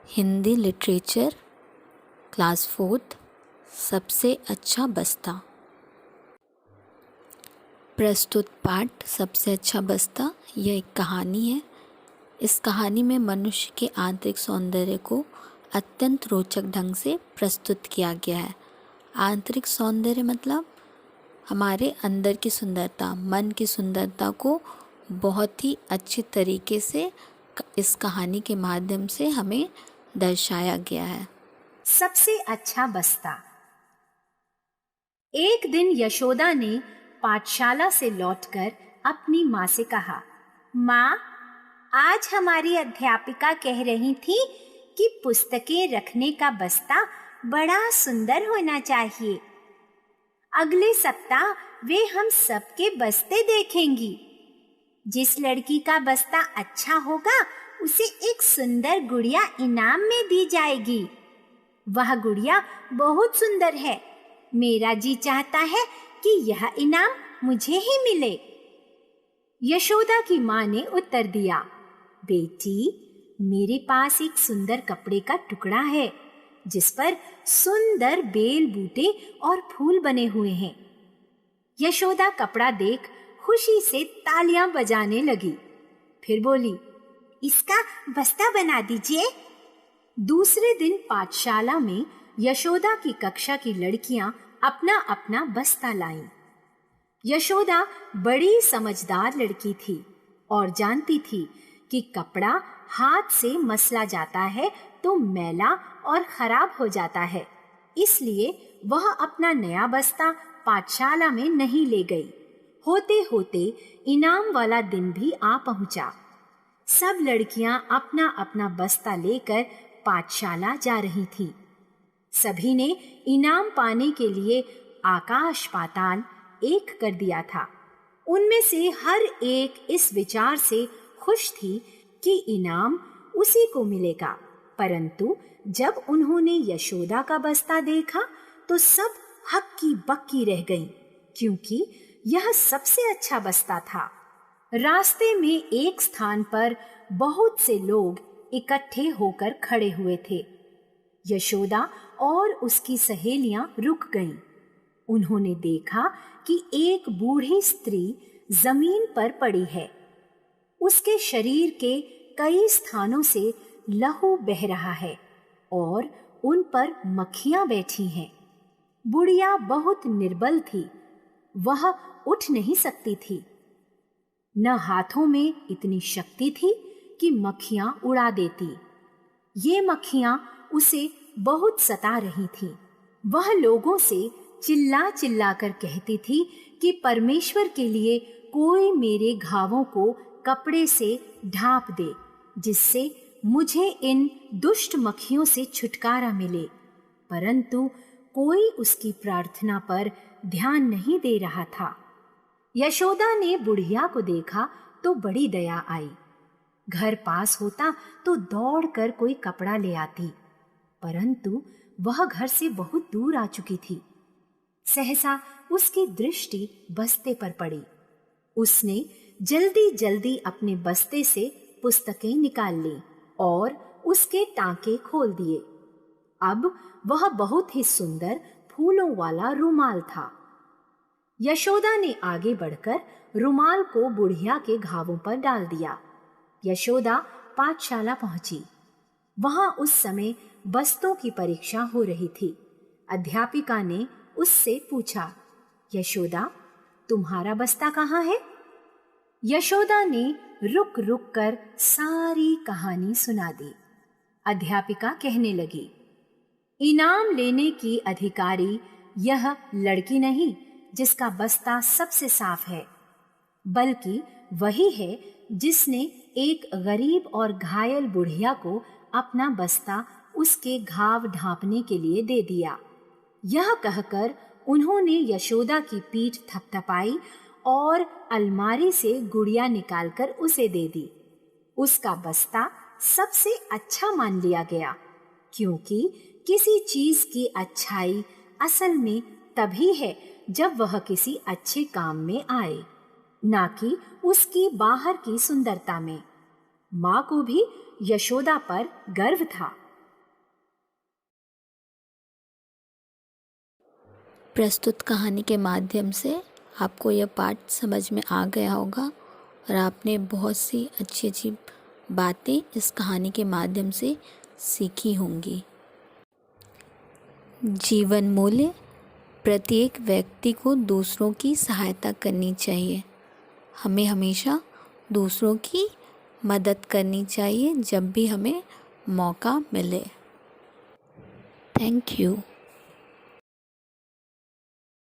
Hindi literature class 4th सबसे अच्छा बस्ता। प्रस्तुत पाठ सबसे अच्छा बस्ता। यह एक कहानी है। इस कहानी में मनुष्य के आंतरिक सौंदर्य को अत्यंत रोचक ढंग से प्रस्तुत किया गया है। आंतरिक सौंदर्य मतलब हमारे अंदर की सुंदरता, मन की सुंदरता को बहुत ही अच्छी तरीके से इस कहानी के माध्यम से हमें दर्शाया गया है। सबसे अच्छा बस्ता। एक दिन यशोदा ने पाठशाला से लौटकर अपनी माँ से कहा, माँ, आज हमारी अध्यापिका कह रही थी कि पुस्तकें रखने का बस्ता बड़ा सुंदर होना चाहिए। अगले सप्ताह वे हम सबके बस्ते देखेंगी। जिस लड़की का बस्ता अच्छा होगा उसे एक सुंदर गुड़िया इनाम में दी जाएगी। वह गुड़िया बहुत सुंदर है। मेरा जी चाहता है कि यह इनाम मुझे ही मिले। यशोदा की माँ ने उत्तर दिया, बेटी, मेरे पास एक सुंदर कपड़े का टुकड़ा है जिस पर सुंदर बेल बूटे और फूल बने हुए हैं। यशोदा कपड़ा देख खुशी से तालियां बजाने लगी। फिर बोली, इसका बस्ता बना दीजिए। दूसरे दिन पाठशाला में यशोदा की कक्षा की लड़कियां अपना अपना बस्ता लाईं। यशोदा बड़ी समझदार लड़की थी और जानती थी कि कपड़ा हाथ से मसला जाता है तो मैला और खराब हो जाता है। इसलिए वह अपना नया बस्ता पाठशाला में नहीं ले गई। होते होते इनाम वाला दिन भी आ पहुंचा। सब लड़कियां अपना अपना बस्ता लेकर पाठशाला जा रही थीं। सभी ने इनाम पाने के लिए आकाश पाताल एक कर दिया था। उनमें से हर एक इस विचार से खुश थी कि इनाम उसी को मिलेगा। परंतु जब उन्होंने यशोदा का बस्ता देखा तो सब हक्की बक्की रह गईं, क्योंकि यह सबसे अच्छा बस्ता था। रास्ते में एक स्थान पर बहुत से लोग इकट्ठे होकर खड़े हुए थे। यशोदा और उसकी सहेलियां रुक गईं। उन्होंने देखा कि एक बूढ़ी स्त्री जमीन पर पड़ी है। उसके शरीर के कई स्थानों से लहू बह रहा है और उन पर मक्खियां बैठी हैं। बुढ़िया बहुत निर्बल थी। वह उठ नहीं सकती थी। न हाथों में इतनी शक्ति थी कि मक्खियां उड़ा देती। ये मक्खियां उसे बहुत सता रही थीं। वह लोगों से चिल्ला चिल्ला कर कहती थी कि परमेश्वर के लिए कोई मेरे घावों को कपड़े से ढांप दे, जिससे मुझे इन दुष्ट मक्खियों से छुटकारा मिले। परंतु कोई उसकी प्रार्थना पर ध्यान नहीं दे रहा था। यशोदा ने बुढ़िया को देखा तो बड़ी दया आई। घर पास होता तो दौड़कर कोई कपड़ा ले आती, परंतु वह घर से बहुत दूर आ चुकी थी। सहसा उसकी दृष्टि बस्ते पर पड़ी। उसने जल्दी जल्दी अपने बस्ते से पुस्तकें निकाल ली और उसके टांके खोल दिए। अब वह बहुत ही सुंदर फूलों वाला रुमाल था। यशोदा ने आगे बढ़कर रुमाल को बुढ़िया के घावों पर डाल दिया। यशोदा पाठशाला पहुंची। वहां उस समय बस्तों की परीक्षा हो रही थी। अध्यापिका ने उससे पूछा, यशोदा, तुम्हारा बस्ता कहाँ है? यशोदा ने रुक रुक कर सारी कहानी सुना दी। अध्यापिका कहने लगी, इनाम लेने की अधिकारी यह लड़की नहीं जिसका बस्ता सबसे साफ है, बल्कि वही है जिसने एक गरीब और घायल बुढ़िया को अपना बस्ता उसके घाव ढांपने के लिए दे दिया। यह कहकर उन्होंने यशोदा की पीठ थपथपाई और अलमारी से गुड़िया निकालकर उसे दे दी। उसका बस्ता सबसे अच्छा मान लिया गया, क्योंकि किसी चीज की अच्छाई असल में तभी है जब वह किसी अच्छे काम में आए, ना कि उसकी बाहर की सुंदरता में। माँ को भी यशोदा पर गर्व था। प्रस्तुत कहानी के माध्यम से आपको यह पाठ समझ में आ गया होगा और आपने बहुत सी अच्छी अच्छी बातें इस कहानी के माध्यम से सीखी होंगी। जीवन मूल्य: प्रत्येक व्यक्ति को दूसरों की सहायता करनी चाहिए। हमें हमेशा दूसरों की मदद करनी चाहिए जब भी हमें मौका मिले। Thank you.